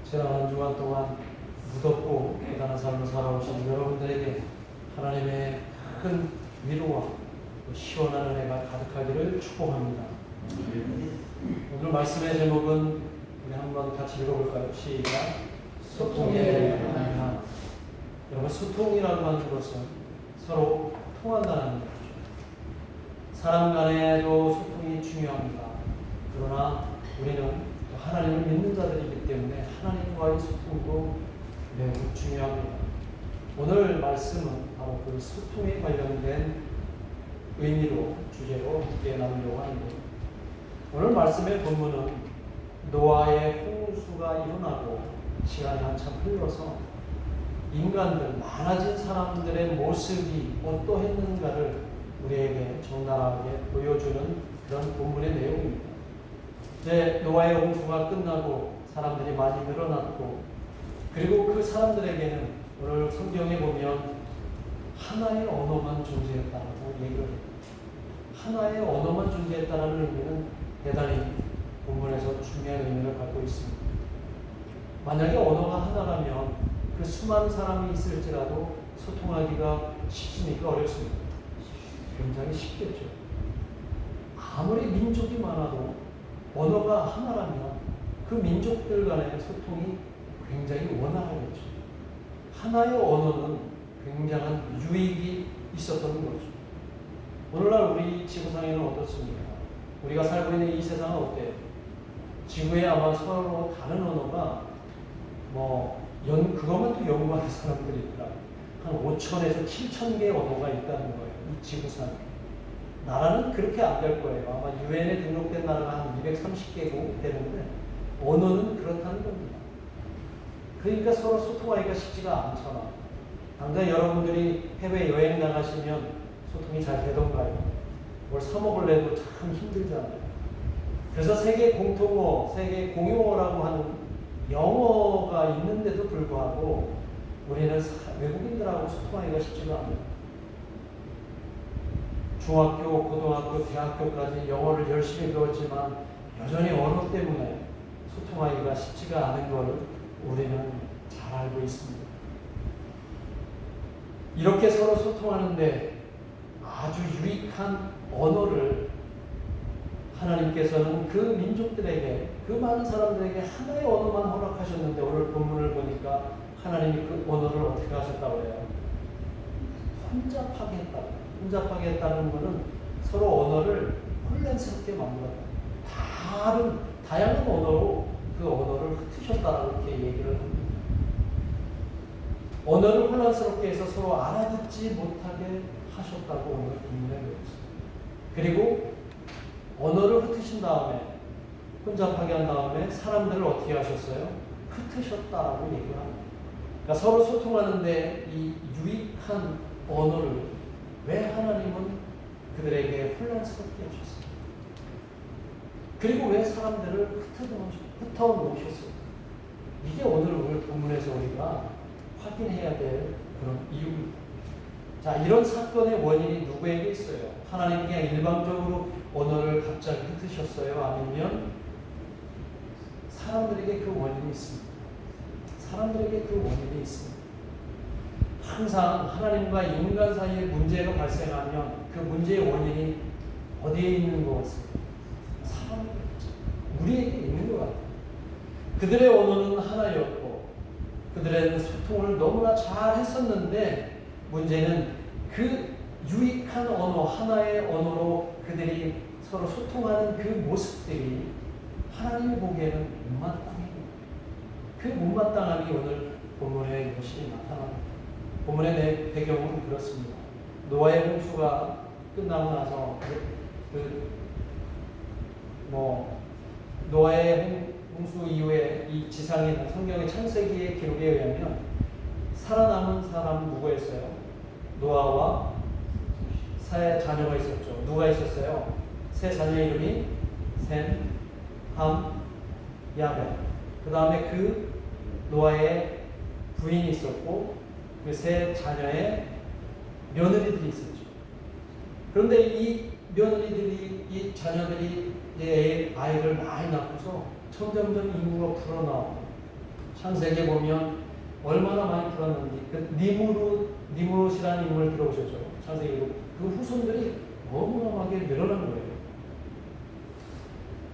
지난 한 주간 동안 무덥고 대단한 삶을 살아오신 여러분들에게 하나님의 큰 위로와 시원한 은혜가 가득하기를 축복합니다. 오늘 말씀의 제목은 우리 한번 같이 읽어볼까요? 시작. 소통의 하나. 여러분, 소통이라고 하는 것은 서로 통한다는 거죠. 사람 간에도 소통이 중요합니다. 그러나 우리는 하나님을 믿는 자들이기 때문에 하나님과의 소통도 매우 중요합니다. 오늘 말씀은 바로 그 소통에 관련된 의미로, 주제로 함께 나누려고 하는데, 오늘 말씀의 본문은 노아의 홍수가 일어나고 시간이 한참 흘러서 인간들, 많아진 사람들의 모습이 어떠했는가를 우리에게 적나라하게 보여주는 그런 본문의 내용입니다. 이제 노아의 홍수가 끝나고 사람들이 많이 늘어났고, 그리고 그 사람들에게는 오늘 성경에 보면 하나의 언어만 존재했다라고 얘기를 해요. 하나의 언어만 존재했다라는 의미는 대단히 본문에서 중요한 의미를 갖고 있습니다. 만약에 언어가 하나라면 그 수많은 사람이 있을지라도 소통하기가 쉽습니까? 어렵습니까? 굉장히 쉽겠죠. 아무리 민족이 많아도 언어가 하나라면 그 민족들 간의 소통이 굉장히 원활하겠죠. 하나의 언어는 굉장한 유익이 있었던 거죠. 오늘날 우리 지구상에는 어떻습니까? 우리가 살고 있는 이 세상은 어때요? 지구에 아마 서로 다른 언어가 그것만 또 연구하는 사람들이 있더라. 한 5천에서 7천 개의 언어가 있다는 거예요. 이 지구상에. 나라는 그렇게 안 될 거예요. 아마 유엔에 등록된 나라가 한 230개국 되는데 언어는 그렇다는 겁니다. 그러니까 서로 소통하기가 쉽지가 않잖아. 당장 여러분들이 해외 여행 나가시면 소통이 잘 되던가요? 뭘 사 먹으려도 참 힘들잖아요. 그래서 세계 공통어, 세계 공용어라고 하는 영어가 있는데도 불구하고 우리는 외국인들하고 소통하기가 쉽지가 않아요. 중학교, 고등학교, 대학교까지 영어를 열심히 배웠지만 여전히 언어 때문에 소통하기가 쉽지가 않은 것을 우리는 잘 알고 있습니다. 이렇게 서로 소통하는데 아주 유익한 언어를 하나님께서는 그 민족들에게, 그 많은 사람들에게 하나의 언어만 허락하셨는데, 오늘 본문을 보니까 하나님이 그 언어를 어떻게 하셨다고 해요? 혼잡하게 했다고. 혼잡하게 했다는 것은 서로 언어를 혼란스럽게 만들었다. 다양한 언어로 그 언어를 흩으셨다라고 이렇게 얘기를 합니다. 언어를 혼란스럽게 해서 서로 알아듣지 못하게 하셨다고 오늘 본문에 되어 있습니다. 그리고 언어를 흩으신 다음에, 혼잡하게 한 다음에 사람들을 어떻게 하셨어요? 흩으셨다라고 얘기를 합니다. 그러니까 서로 소통하는데 이 유익한 언어를 왜 하나님은 그들에게 혼란스럽게 하셨어요? 그리고 왜 사람들을 흩어 놓으셨어요? 이게 오늘 본문에서 우리가 확인해야 될 그런 이유입니다. 자, 이런 사건의 원인이 누구에게 있어요? 하나님 그냥 일방적으로 언어를 갑자기 흩으셨어요? 아니면 사람들에게 그 원인이 있습니다. 사람들에게 그 원인이 있습니다. 항상 하나님과 인간 사이에 문제가 발생하면 그 문제의 원인이 어디에 있는 것 같습니다? 사람에게, 우리에게 있는 것 같아요. 그들의 언어는 하나였고 그들의 소통을 너무나 잘 했었는데, 문제는 그 유익한 언어, 하나의 언어로 그들이 서로 소통하는 그 모습들이 하나님이 보기에는 못마땅해요. 그 못마땅함이 오늘 본문에 이것이 나타납니다. 본문의 배경은 그렇습니다. 노아의 홍수가 끝나고 나서 노아의 홍수 이후에 이 지상에 있는 성경의 창세기의 기록에 의하면 살아남은 사람은 누구였어요? 노아와 세 자녀가 있었죠. 누가 있었어요? 세 자녀의 이름이 셈, 함, 야벳. 그 다음에 그 노아의 부인이 있었고 그 세 자녀의 며느리들이 있었죠. 그런데 이 며느리들이, 이 자녀들이 아이를 많이 낳고서 점점점 인구가 불어나오고, 창세기에 보면 얼마나 많이 불었는지 그 니무롯이라는 인물을 들어오셨죠. 창세기로 그 후손들이 어마어마하게 늘어난 거예요.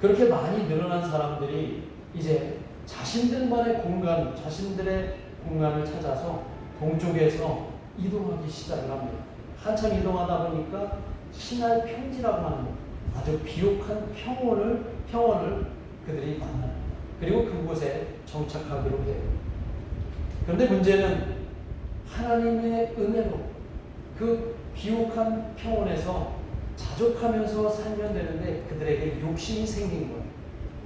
그렇게 많이 늘어난 사람들이 이제 자신들만의 공간, 자신들의 공간을 찾아서 동쪽에서 이동하기 시작을 합니다. 한참 이동하다 보니까 신할 평지라고 하는 아주 비옥한 평원을 그들이 만납니다. 그리고 그곳에 정착하기로 해요. 그런데 문제는 하나님의 은혜로 그 비옥한 평원에서 자족하면서 살면 되는데 그들에게 욕심이 생긴 거예요.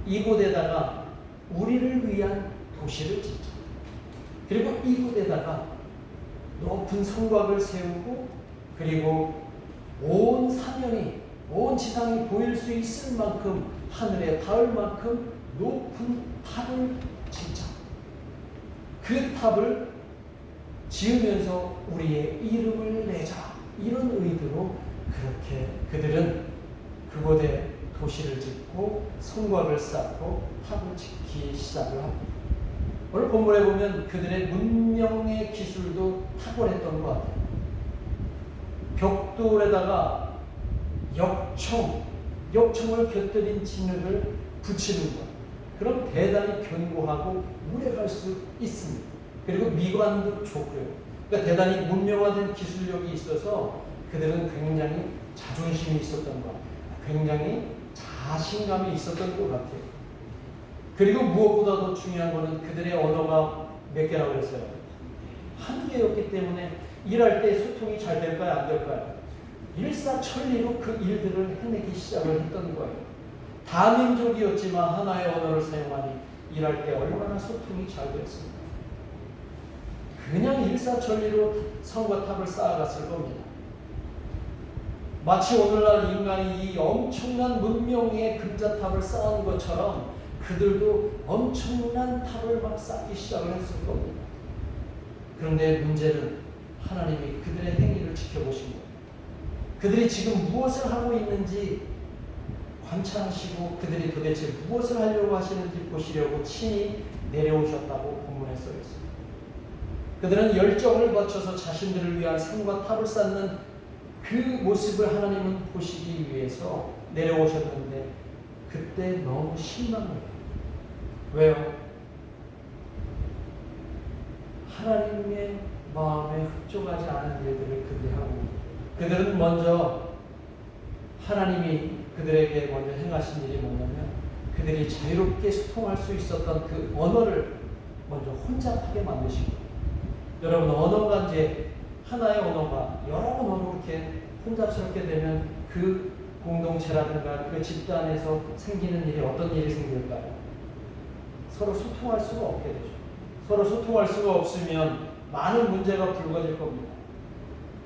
이곳에다가 우리를 위한 도시를 짓자. 그리고 이곳에다가 높은 성곽을 세우고 그리고 온 사면이 온 지상이 보일 수 있을 만큼 하늘에 닿을 만큼 높은 탑을 짓자. 그 탑을 지으면서 우리의 이름을 내자. 이런 의도로 그렇게 그들은 그곳에 도시를 짓고 성곽을 쌓고 탑을 짓기 시작을 합니다. 오늘 본문에 보면 그들의 문명의 기술도 탁월했던 것 같아요. 벽돌에다가 역청을 곁들인 진흙을 붙이는 것. 그럼 대단히 견고하고 오래갈 수 있습니다. 그리고 미관도 좋고요. 그러니까 대단히 문명화된 기술력이 있어서 그들은 굉장히 자존심이 있었던 것 같아요. 굉장히 자신감이 있었던 것 같아요. 그리고 무엇보다도 중요한 것은 그들의 언어가 몇 개라고 그랬어요? 한 개였기 때문에 일할 때 소통이 잘 될까요? 안 될까요? 일사천리로 그 일들을 해내기 시작을 했던 거예요. 다민족이었지만 하나의 언어를 사용하니 일할 때 얼마나 소통이 잘 되었습니까? 그냥 일사천리로 성과 탑을 쌓아갔을 겁니다. 마치 오늘날 인간이 이 엄청난 문명의 금자탑을 쌓은 것처럼 그들도 엄청난 탑을 막 쌓기 시작을 했을 겁니다. 그런데 문제는 하나님이 그들의 행위를 지켜보신 거예요. 그들이 지금 무엇을 하고 있는지 관찰하시고 그들이 도대체 무엇을 하려고 하시는지 보시려고 친히 내려오셨다고 본문에 써 있습니다. 그들은 열정을 거쳐서 자신들을 위한 성과 탑을 쌓는 그 모습을 하나님은 보시기 위해서 내려오셨는데 그때 너무 실망해요. 왜요? 하나님의 마음에 흡족하지 않은 일들을 그들이 하고 그들은 먼저 하나님이 그들에게 먼저 행하신 일이 뭐냐면 그들이 자유롭게 소통할 수 있었던 그 언어를 먼저 혼잡하게 만드신 거예요. 여러분 언어가 이제 하나의 언어가 여러 언어로 이렇게 혼잡스럽게 되면 그 공동체라든가 그 집단에서 생기는 일이 어떤 일이 생길까요? 서로 소통할 수가 없게 되죠. 서로 소통할 수가 없으면 많은 문제가 불거질 겁니다.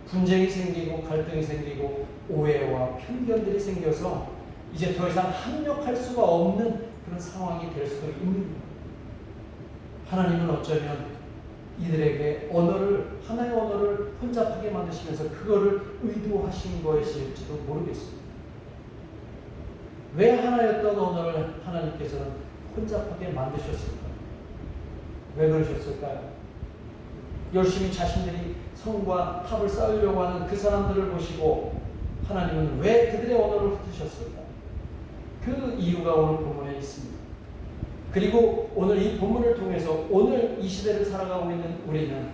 분쟁이 생기고 갈등이 생기고 오해와 편견들이 생겨서 이제 더 이상 합력할 수가 없는 그런 상황이 될 수도 있는 거예요. 하나님은 어쩌면 이들에게 하나의 언어를 혼잡하게 만드시면서 그거를 의도하신 것일지도 모르겠습니다. 왜 하나였던 언어를 하나님께서는 혼잡하게 만드셨을까요? 왜 그러셨을까요? 열심히 자신들이 성과 탑을 쌓으려고 하는 그 사람들을 보시고 하나님은 왜 그들의 언어를 흩으셨을까요? 그 이유가 오늘 본문에 있습니다. 그리고 오늘 이 본문을 통해서 오늘 이 시대를 살아가고 있는 우리는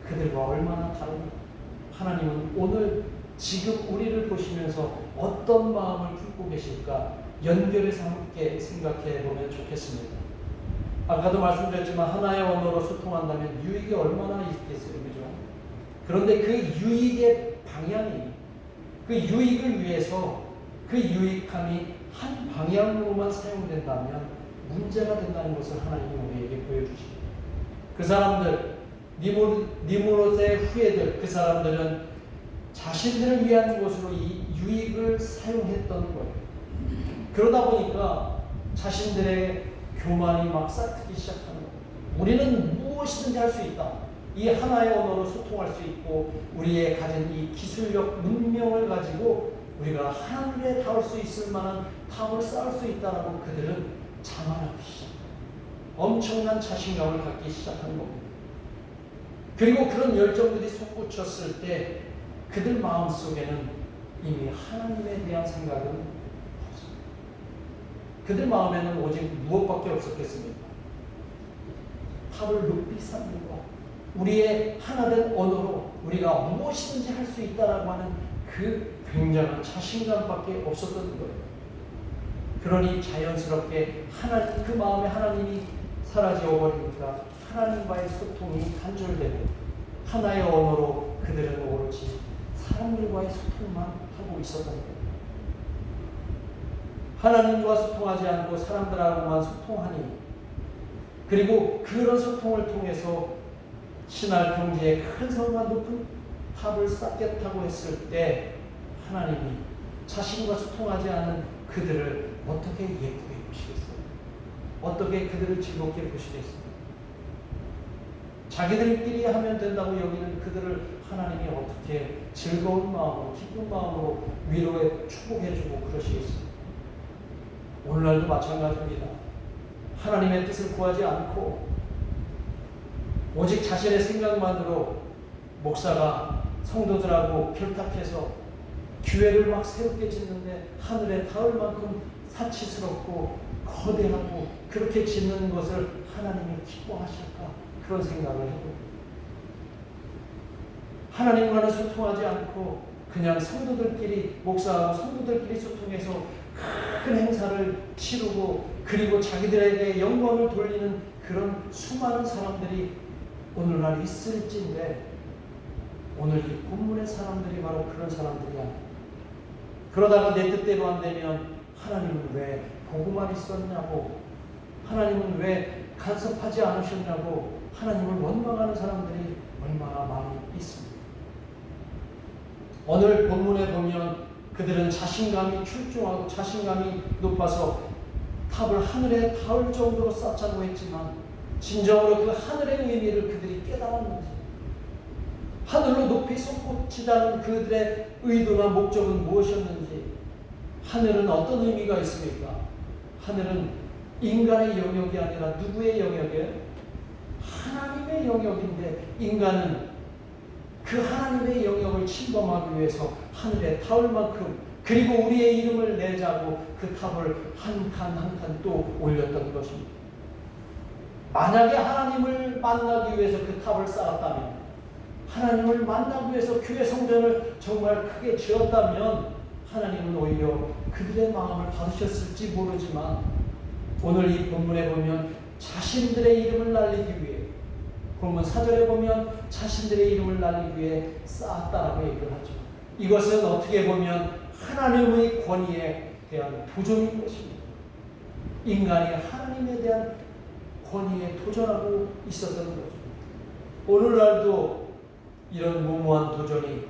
그들과 얼마나 다릅니까? 하나님은 오늘 지금 우리를 보시면서 어떤 마음을 품고 계실까 연결해서 함께 생각해 보면 좋겠습니다. 아까도 말씀드렸지만 하나의 언어로 소통한다면 유익이 얼마나 있겠어요, 그죠? 그런데 그 유익의 방향이 그 유익을 위해서 그 유익함이 한 방향으로만 사용된다면 문제가 된다는 것을 하나님이 우리에게 보여주십니다. 그 사람들, 니무롯의 후예들, 그 사람들은 자신들을 위한 것으로 이 유익을 사용했던 거예요. 그러다 보니까 자신들의 교만이 막 싹트기 시작하는 거예요. 우리는 무엇이든지 할 수 있다. 이 하나의 언어로 소통할 수 있고 우리의 가진 이 기술력, 문명을 가지고 우리가 하늘에 닿을 수 있을 만한 탑을 쌓을 수 있다라고 그들은 자만하기 시작합니다. 엄청난 자신감을 갖기 시작한 겁니다. 그리고 그런 열정들이 솟구쳤을 때 그들 마음속에는 이미 하나님에 대한 생각은 없습니다. 그들 마음에는 오직 무엇밖에 없었겠습니까? 탑을 높이 쌓는 것, 우리의 하나된 언어로 우리가 무엇이든지 할 수 있다라고 하는 그 굉장한 자신감밖에 없었던 거예요. 그러니 자연스럽게 그 마음에 하나님이 사라져 버리니까 하나님과의 소통이 단절되고 하나의 언어로 그들은 오로지 사람들과의 소통만 하고 있었던 거예요. 하나님과 소통하지 않고 사람들하고만 소통하니, 그리고 그런 소통을 통해서 신할 경지에 큰 성과 높은 탑을 쌓겠다고 했을 때 하나님이 자신과 소통하지 않은 그들을 어떻게 예쁘게 보시겠어요? 어떻게 그들을 즐겁게 보시겠어요? 자기들끼리 하면 된다고 여기는 그들을 하나님이 어떻게 즐거운 마음으로, 기쁜 마음으로 위로해 축복해주고 그러시겠어요? 오늘날도 마찬가지입니다. 하나님의 뜻을 구하지 않고 오직 자신의 생각만으로 목사가 성도들하고 결탁해서 교회를 막 새롭게 짓는데 하늘에 닿을 만큼 사치스럽고 거대하고 그렇게 짓는 것을 하나님이 기뻐하실까? 그런 생각을 해요. 하나님과는 소통하지 않고 그냥 성도들끼리, 목사하고 성도들끼리 소통해서 큰 행사를 치르고 그리고 자기들에게 영광을 돌리는 그런 수많은 사람들이 오늘날 있을진데, 오늘 이 본문의 사람들이 바로 그런 사람들이야. 그러다가 내 뜻대로 안 되면 하나님은 왜 보고만 있었냐고, 하나님은 왜 간섭하지 않으셨냐고 하나님을 원망하는 사람들이 얼마나 많이 있습니다. 오늘 본문에 보면 그들은 자신감이 출중하고 자신감이 높아서 탑을 하늘에 닿을 정도로 쌓자고 했지만 진정으로 그 하늘의 의미를 그들이 깨달았는지, 하늘로 높이 솟구치자는 그들의 의도나 목적은 무엇이었는지, 하늘은 어떤 의미가 있습니까? 하늘은 인간의 영역이 아니라 누구의 영역이에요? 하나님의 영역인데 인간은 그 하나님의 영역을 침범하기 위해서 하늘에 닿을 만큼, 그리고 우리의 이름을 내자고 그 탑을 한 칸 한 칸 또 올렸던 것입니다. 만약에 하나님을 만나기 위해서 그 탑을 쌓았다면, 하나님을 만나기 위해서 교회 성전을 정말 크게 지었다면 하나님은 오히려 그들의 마음을 받으셨을지 모르지만 오늘 이 본문에 보면 자신들의 이름을 날리기 위해, 본문 4절에 보면 자신들의 이름을 날리기 위해 쌓았다라고 얘기를 하죠. 이것은 어떻게 보면 하나님의 권위에 대한 도전인 것입니다. 인간이 하나님에 대한 권위에 도전하고 있었던 거죠. 오늘날도 이런 무모한 도전이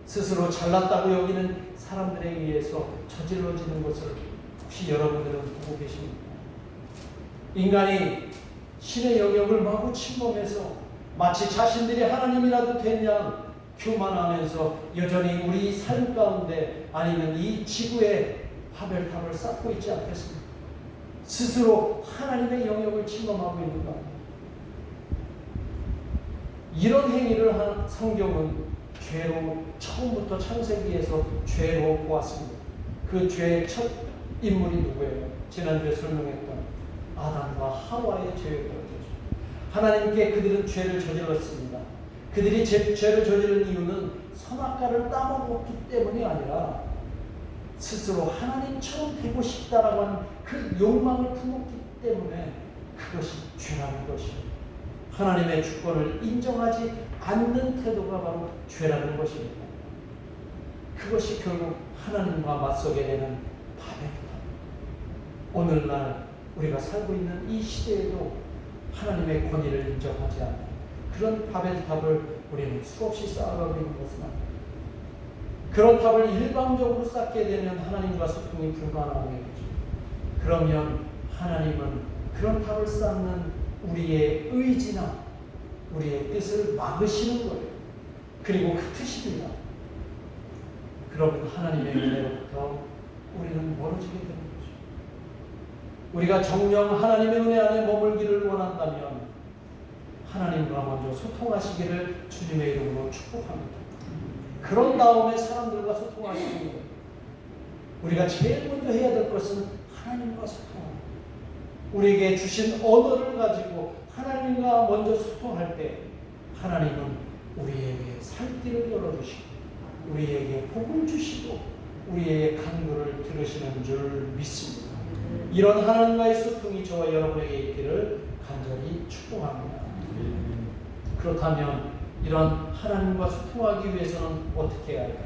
스스로 잘났다고 여기는 사람들에 의해서 저질러지는 것을 혹시 여러분들은 보고 계십니까? 인간이 신의 영역을 마구 침범해서 마치 자신들이 하나님이라도 됐냐 교만하면서 여전히 우리 삶 가운데 아니면 이 지구에 바벨탑을 쌓고 있지 않겠습니까? 스스로 하나님의 영역을 침범하고 있는 것. 이런 행위를 한 성경은 죄로, 처음부터 창세기에서 죄로 보았습니다. 그 죄의 첫 인물이 누구예요? 지난주에 설명했던 아담과 하와의 죄였던 거죠. 하나님께 그들은 죄를 저질렀습니다. 그들이 죄를 저지른 이유는 선악과를 따먹었기 때문이 아니라 스스로 하나님처럼 되고 싶다라고 하는 그 욕망을 품었기 때문에 그것이 죄라는 것이에요. 하나님의 주권을 인정하지 않는 태도가 바로 죄라는 것입니다. 그것이 결국 하나님과 맞서게 되는 바벨탑. 오늘날 우리가 살고 있는 이 시대에도 하나님의 권위를 인정하지 않는 그런 바벨탑을 우리는 수없이 쌓아가고 있는 것은 아닙니다. 그런 탑을 일방적으로 쌓게 되면 하나님과 소통이 불가능하게 되죠. 그러면 하나님은 그런 탑을 쌓는 우리의 의지나 우리의 뜻을 막으시는 거예요. 그리고 그 뜻입니다. 그러면 하나님의 은혜로부터 우리는 멀어지게 되는 거죠. 우리가 정녕 하나님의 은혜 안에 머물기를 원하는 하나님과 먼저 소통하시기를 주님의 이름으로 축복합니다. 그런 다음에 사람들과 소통하시는 거예요. 우리가 제일 먼저 해야 될 것은 하나님과 소통하는 거예요. 우리에게 주신 언어를 가지고 하나님과 먼저 소통할 때 하나님은 우리에게 살 길을 열어주시고 우리에게 복을 주시고 우리의 간구를 들으시는 줄 믿습니다. 이런 하나님과의 소통이 저와 여러분에게 있기를 간절히 축복합니다. 그렇다면 이런 하나님과 소통하기 위해서는 어떻게 해야 할까요?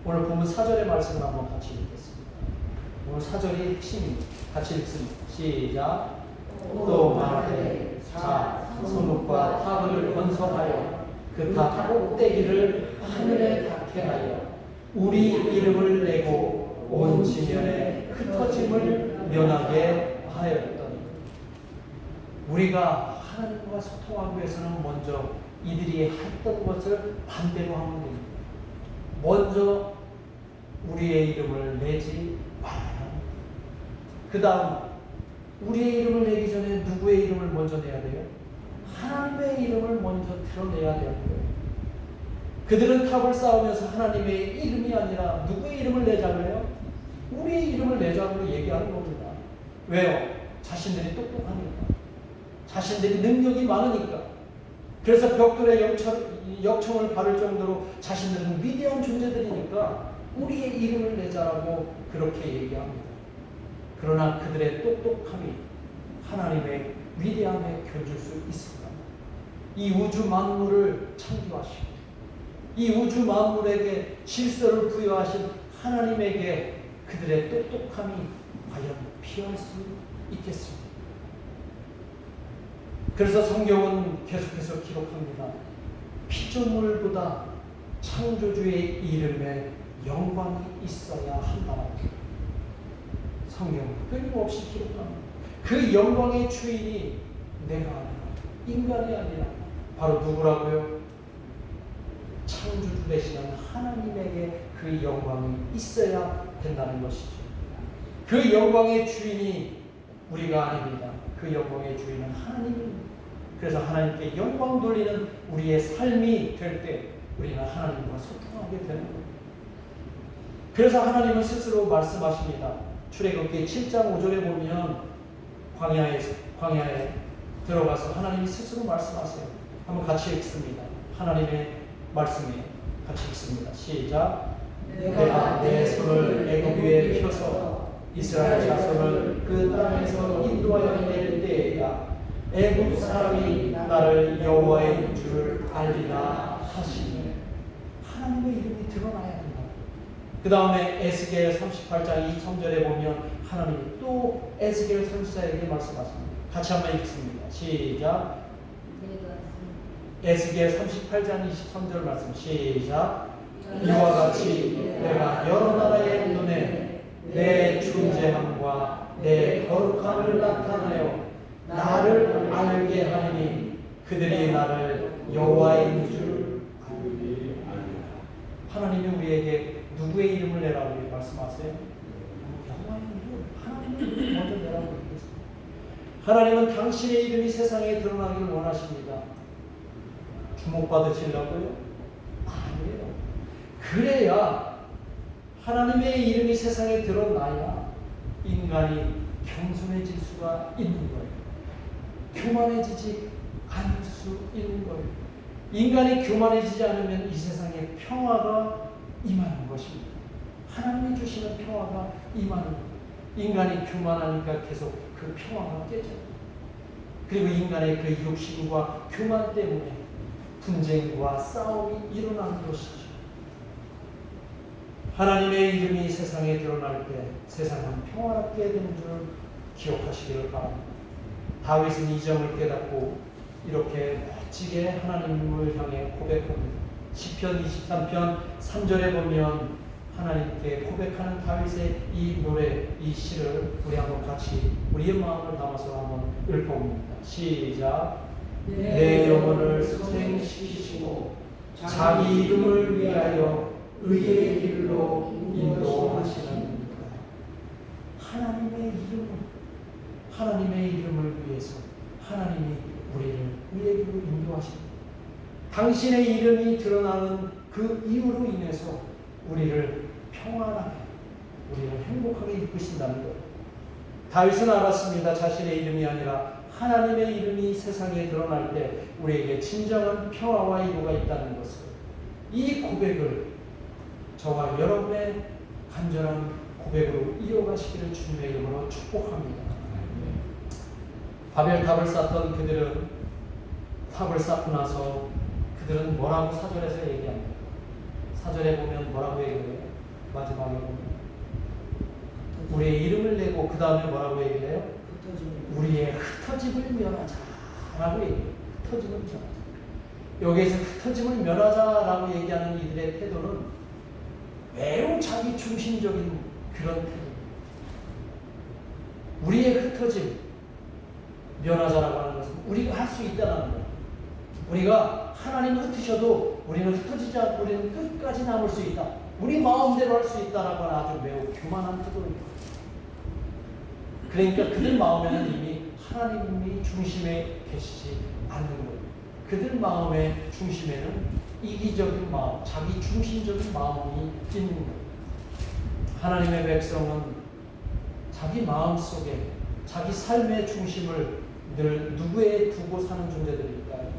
오늘 보면 4절의 말씀을 한번 같이 읽겠습니다. 오늘 4절이 핵심입니다. 같이 읽습니다. 시작. 또 말하되 자 성읍과 탑을 건설하여 그 탑 꼭대기를 하늘에 닿게 하여 우리 이름을 내고 온 지면에 흩어짐을 면하게 하였더니 우리가 하나님과 소통하기 위해서는 먼저 이들이 했던 것을 반대로 하면 됩니다. 먼저 우리의 이름을 내지 말아야 합니다. 그 다음 우리의 이름을 내기 전에 누구의 이름을 먼저 내야 돼요? 하나님의 이름을 먼저 드러내야 되는 거예요. 그들은 탑을 쌓으면서 하나님의 이름이 아니라 누구의 이름을 내자고 해요? 우리의 이름을 내자고 얘기하는 겁니다. 왜요? 자신들이 똑똑하니까. 자신들이 능력이 많으니까. 그래서 벽돌에 역청을 바를 정도로 자신들은 위대한 존재들이니까 우리의 이름을 내자라고 그렇게 얘기합니다. 그러나 그들의 똑똑함이 하나님의 위대함에 견줄 수 있습니다. 이 우주 만물을 창조하시고 이 우주 만물에게 질서를 부여하신 하나님에게 그들의 똑똑함이 과연 피할 수 있겠습니까? 그래서 성경은 계속해서 기록합니다. 피조물보다 창조주의 이름에 영광이 있어야 한다고 성경은 끊임없이 기록합니다. 그 영광의 주인이 내가 아니라 인간이 아니라 바로 누구라고요? 창조주 되시는 하나님에게 그 영광이 있어야 된다는 것이죠. 그 영광의 주인이 우리가 아닙니다. 그 영광의 주인은 하나님입니다. 그래서 하나님께 영광 돌리는 우리의 삶이 될 때 우리는 하나님과 소통하게 되는 겁니다. 그래서 하나님은 스스로 말씀하십니다. 출애굽기 7장 5절에 보면 광야에 들어가서 하나님이 스스로 말씀하세요. 한번 같이 읽습니다. 하나님의 말씀에 같이 읽습니다. 시작. 내가 내 손을 애굽 위에 펴서 이스라엘 자손을 그 땅에서 인도하여 낼 때에야 애굽 사람이 나를 여호와인 줄 알리라 하시니 하나님의 이름이 드러나야 한다. 그 다음에 에스겔 38장 23절에 보면 하나님이 또 에스겔 선지자에게 말씀하십니다. 같이 한번 읽습니다. 시작. 에스겔 38장 23절 말씀 시작. 이와 같이 내가 여러 나라의 눈에 내 존재함과 내 거룩함을 나타내어 나를 알게 하니 그들이 나를 여호와인 줄 알리라. 하나님이 우리에게 누구의 이름을 내라고 말씀하세요? 여호와의 이름, 하나님의 이름을 먼저 내라고 얘기했습니다. 하나님은 당신의 이름이 세상에 드러나기를 원하십니다. 주목받으시려고요? 아니에요. 그래야 하나님의 이름이 세상에 드러나야 인간이 겸손해질 수가 있는 거예요. 교만해지지 않을 수 있는 거예요. 인간이 교만해지지 않으면 이 세상에 평화가 임하는 것입니다. 하나님이 주시는 평화가 임하는 거예요. 인간이 교만하니까 계속 그 평화가 깨져요. 그리고 인간의 그 욕심과 교만 때문에 분쟁과 싸움이 일어나는 것이죠. 하나님의 이름이 세상에 드러날 때 세상은 평화롭게 되는 줄 기억하시기를 바랍니다. 다윗은 이 점을 깨닫고 이렇게 멋지게 하나님을 향해 고백합니다. 시편 23편 3절에 보면 하나님께 고백하는 다윗의 이 노래, 이 시를 우리 한번 같이 우리의 마음을 담아서 한번 읊어봅니다. 시작. 내 영혼을 소생시키시고 자기 이름을 위하여 의의 길로 인도하시는 하나님의 이름을 위해서 하나님이 우리를 의의 길로 것입니다. 당신의 이름이 드러나는 그 이유로 인해서 우리를 평안하게, 우리를 행복하게 이끄신다는 것. 다윗은 알았습니다. 자신의 이름이 아니라 하나님의 이름이 세상에 드러날 때 우리에게 진정한 평화와 이루가 있다는 것을, 이 고백을 저와 여러분의 간절한 고백으로 이어가시기를 주님의 이름으로 축복합니다. 바벨탑을 쌓던 그들은 탑을 쌓고 나서 그들은 뭐라고 사절에서 얘기합니다. 사절에 보면 뭐라고 얘기해요? 마지막에 보면 우리의 이름을 내고 그 다음에 뭐라고 얘기해요? 우리의 흩어짐을 면하자라고 얘기해요. 흩어짐을 면하자. 여기에서 흩어짐을 면하자라고 얘기하는 이들의 태도는 매우 자기 중심적인 그런 태도입니다. 우리의 흩어짐 면하자라고 하는 것은 우리가 할 수 있다는 거예요. 우리가 하나님을 흩으셔도 우리는 흩어지지 않고 우리는 끝까지 남을 수 있다. 우리 마음대로 할 수 있다라고 하는 아주 매우 교만한 태도입니다. 그러니까 그들 마음에는 이미 하나님이 중심에 계시지 않는 거예요. 그들 마음의 중심에는 이기적인 마음, 자기 중심적인 마음이 있는 거예요. 하나님의 백성은 자기 마음 속에 자기 삶의 중심을 늘 누구에 두고 사는 존재들일까요?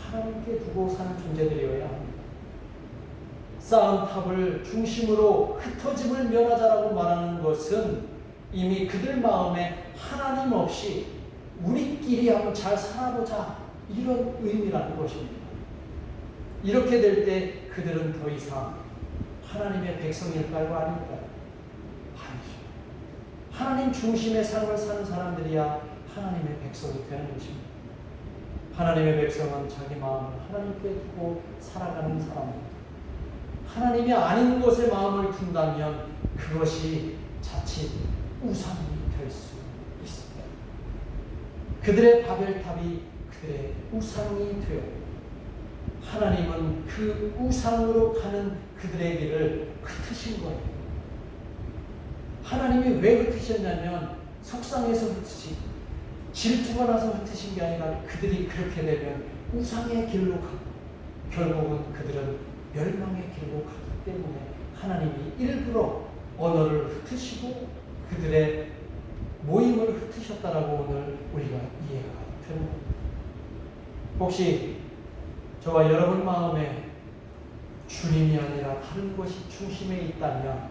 하나님께 두고 사는 존재들이어야 합니다. 쌓은 탑을 중심으로 흩어짐을 면하자라고 말하는 것은 이미 그들 마음에 하나님 없이 우리끼리 한번 잘 살아보자, 이런 의미라는 것입니다. 이렇게 될 때 그들은 더 이상 하나님의 백성일까요? 아닐까요? 아니죠. 하나님 중심의 삶을 사는 사람들이야 하나님의 백성이 되는 것입니다. 하나님의 백성은 자기 마음을 하나님께 두고 살아가는 사람입니다. 하나님이 아닌 곳에 마음을 둔다면 그것이 자칫 우상이 될 수 있습니다. 그들의 바벨탑이 그들의 우상이 되어 하나님은 그 우상으로 가는 그들의 길을 흩으신 거예요. 하나님이 왜 흩으셨냐면 속상해서 흩으시고 질투가 나서 흩으신 게 아니라 그들이 그렇게 되면 우상의 길로 가고 결국은 그들은 멸망의 길로 가기 때문에 하나님이 일부러 언어를 흩으시고 그들의 모임을 흩으셨다라고 오늘 우리가 이해가 되는 겁니다. 혹시 저와 여러분 마음에 주님이 아니라 다른 것이 중심에 있다면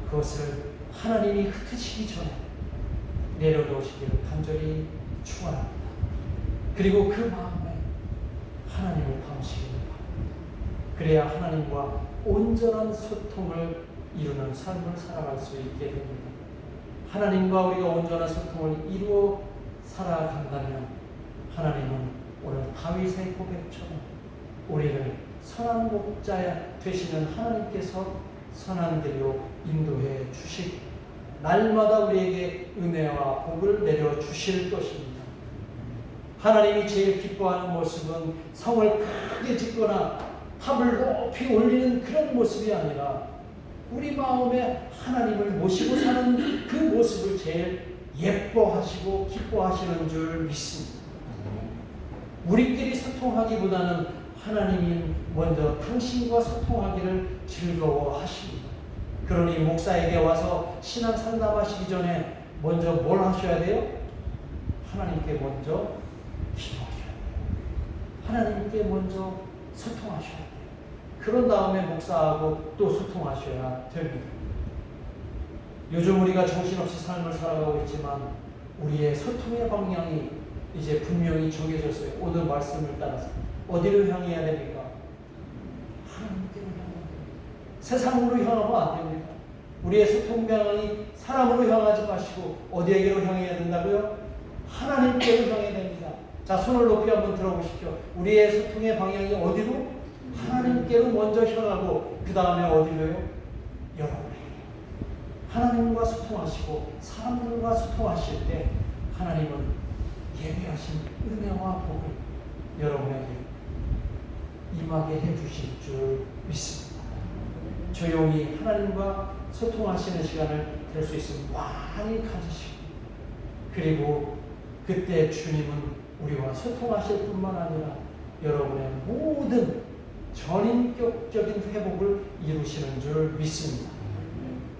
그것을 하나님이 흩으시기 전에 내려놓으시기를 간절히 축원합니다. 그리고 그 마음에 하나님을 담으시기를 바랍니다. 그래야 하나님과 온전한 소통을 이루는 삶을 살아갈 수 있게 됩니다. 하나님과 우리가 온전한 소통을 이루어 살아간다면 하나님은 오늘 다윗의 고백처럼 우리를 선한 목자 되시는 하나님께서 선한 길로 인도해 주시고 날마다 우리에게 은혜와 복을 내려 주실 것입니다. 하나님이 제일 기뻐하는 모습은 성을 크게 짓거나 탑을 높이 올리는 그런 모습이 아니라 우리 마음에 하나님을 모시고 사는 그 모습을 제일 예뻐하시고 기뻐하시는 줄 믿습니다. 우리끼리 소통하기보다는 하나님이 먼저 당신과 소통하기를 즐거워하십니다. 그러니 목사에게 와서 신앙 상담하시기 전에 먼저 뭘 하셔야 돼요? 하나님께 먼저 기도하셔야 돼요. 하나님께 먼저 소통하셔야 돼요. 그런 다음에 목사하고 또 소통하셔야 됩니다. 요즘 우리가 정신없이 삶을 살아가고 있지만 우리의 소통의 방향이 이제 분명히 정해졌어요. 오늘 말씀을 따라서 어디로 향해야 됩니까? 하나님께로 향해야 됩니다. 세상으로 향하면 안 됩니다. 우리의 소통 방향이 사람으로 향하지 마시고 어디에게로 향해야 된다고요? 하나님께로 향해야 됩니다. 자, 손을 높이 한번 들어보십시오. 우리의 소통의 방향이 어디로? 하나님께로 먼저 향하고 그 다음에 어디로요? 여러분에게. 하나님과 소통하시고 사람들과 소통하실 때 하나님은 예비하신 은혜와 복을 여러분에게 임하게 해주실 줄 믿습니다. 조용히 하나님과 소통하시는 시간을 될 수 있으면 많이 가지시고 그리고 그때 주님은 우리와 소통하실 뿐만 아니라 여러분의 모든 전인격적인 회복을 이루시는 줄 믿습니다.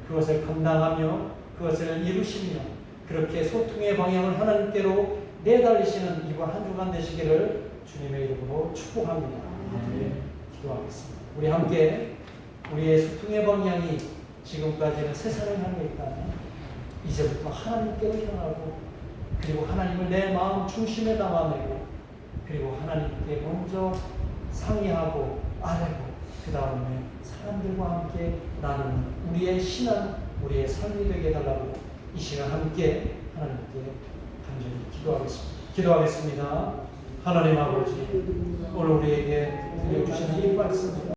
그것을 감당하며 그것을 이루시며 그렇게 소통의 방향을 하나님께로 내달리시는 이번 한 주간 되시기를 주님의 이름으로 축복합니다. 기도하겠습니다. 우리 함께 우리의 소통의 방향이 지금까지는 세상을 향해 있다면 이제부터 하나님께로 향하고 그리고 하나님을 내 마음 중심에 담아내고 그리고 하나님께 먼저 상의하고 아뢰고 그 다음에 사람들과 함께 나누는 우리의 신앙, 우리의 삶이 되게 해달라고 이 시간 함께 하나님께 간절히 기도하겠습니다. 하나님 아버지, 오늘 우리에게 들려주시는 이 말씀